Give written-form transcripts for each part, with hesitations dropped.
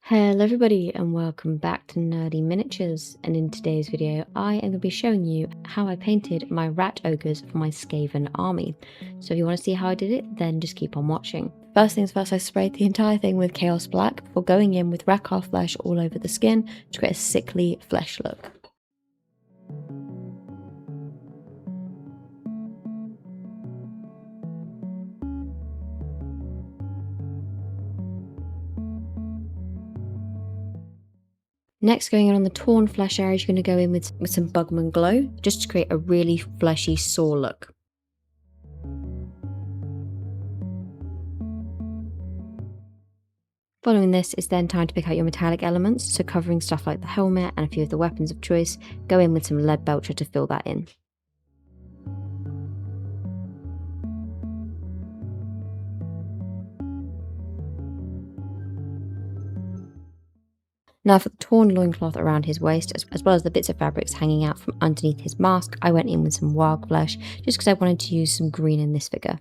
Hello everybody and welcome back to Nerdy Miniatures, and in today's video I am going to be showing you how I painted my rat ogres for my Skaven army. So if you want to see how I did it, then just keep on watching. First things first, I sprayed the entire thing with Chaos Black before going in with Rakar flesh all over the skin to create a sickly flesh look. Next, going in on the torn flesh areas, you're going to go in with some Bugman Glow just to create a really fleshy sore look. Following this is then time to pick out your metallic elements, so covering stuff like the helmet and a few of the weapons of choice, go in with some lead belcher to fill that in. Now for the torn loincloth around his waist, as well as the bits of fabrics hanging out from underneath his mask, I went in with some wild flesh, just because I wanted to use some green in this figure.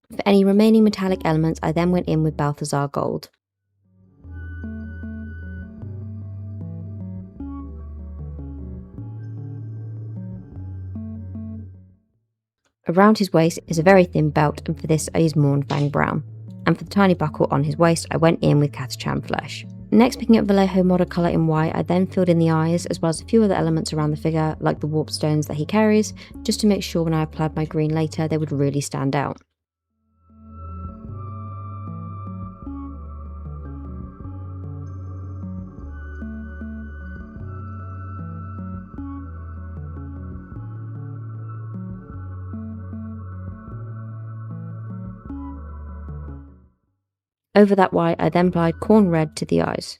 For any remaining metallic elements, I then went in with Balthazar Gold. Around his waist is a very thin belt, and for this I used Mournfang Brown. And for the tiny buckle on his waist, I went in with Catachan Flesh. Next, picking up Vallejo model colour in white, I then filled in the eyes, as well as a few other elements around the figure, like the warp stones that he carries, just to make sure when I applied my green later, they would really stand out. Over that white, I then applied corn red to the eyes.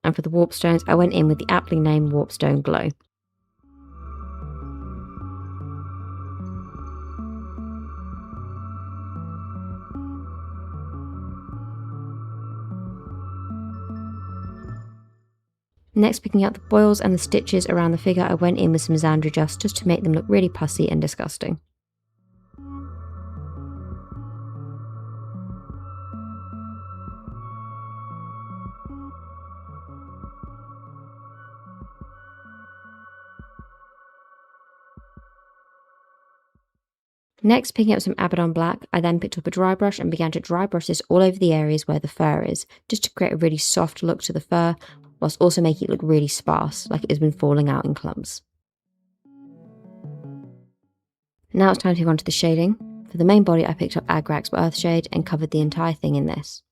And for the warp stones, I went in with the aptly named Warpstone Glow. Next, picking up the boils and the stitches around the figure, I went in with some Xandra just to make them look really pussy and disgusting. Next, picking up some Abaddon Black, I then picked up a dry brush and began to dry brush this all over the areas where the fur is, just to create a really soft look to the fur, whilst also making it look really sparse, like it has been falling out in clumps. Now it's time to move on to the shading. For the main body, I picked up Agrak's Earthshade and covered the entire thing in this.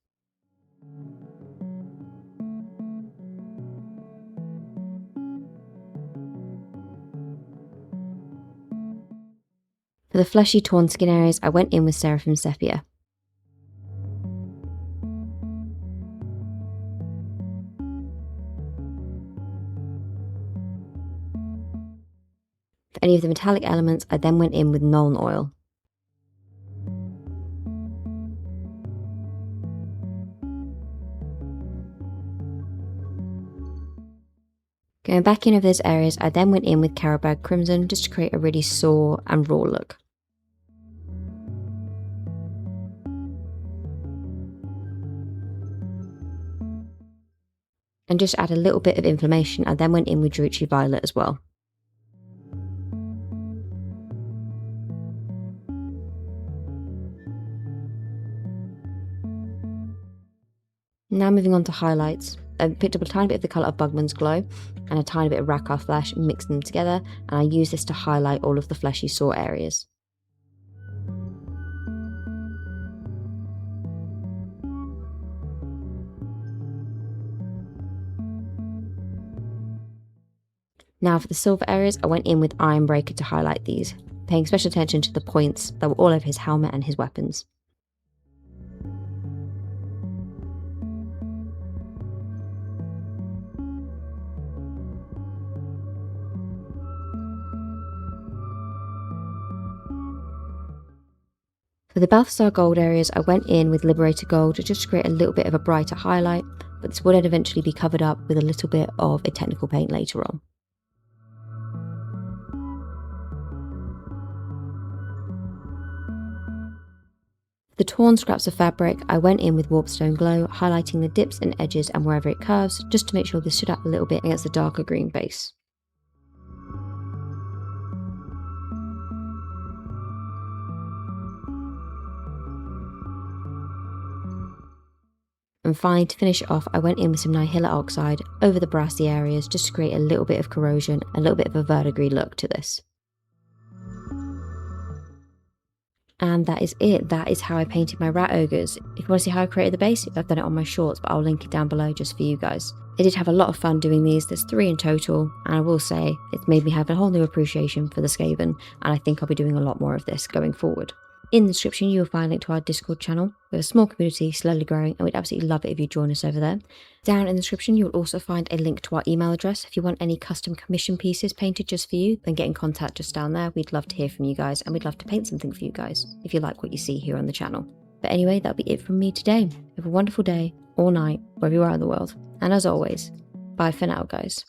For the fleshy torn skin areas, I went in with Seraphim Sepia. For any of the metallic elements, I then went in with Nuln Oil. Going back in over those areas, I then went in with Carabag Crimson just to create a really sore and raw look. And just to add a little bit of inflammation, I then went in with Druchii Violet as well. Now moving on to highlights. I picked up a tiny bit of the colour of Bugman's Glow and a tiny bit of Rakar Flesh and mixed them together, and I used this to highlight all of the fleshy sore areas. Now for the silver areas, I went in with Ironbreaker to highlight these, paying special attention to the points that were all over his helmet and his weapons. For the Balthasar gold areas, I went in with Liberator gold just to create a little bit of a brighter highlight, but this would eventually be covered up with a little bit of a technical paint later on. For the torn scraps of fabric, I went in with Warpstone Glow, highlighting the dips and edges and wherever it curves, just to make sure this stood out a little bit against the darker green base. And finally, to finish it off, I went in with some Nihilate Oxide over the brassy areas just to create a little bit of corrosion, a little bit of a verdigris look to this. And that is it. That is how I painted my rat ogres. If you want to see how I created the base, I've done it on my shorts, but I'll link it down below just for you guys. I did have a lot of fun doing these. There's 3 in total, and I will say it's made me have a whole new appreciation for the Skaven, and I think I'll be doing a lot more of this going forward. In the description, you will find a link to our Discord channel. We have a small community, slowly growing, and we'd absolutely love it if you join us over there. Down in the description, you'll also find a link to our email address. If you want any custom commission pieces painted just for you, then get in contact just down there. We'd love to hear from you guys, and we'd love to paint something for you guys, if you like what you see here on the channel. But anyway, that'll be it from me today. Have a wonderful day, or night, wherever you are in the world. And as always, bye for now, guys.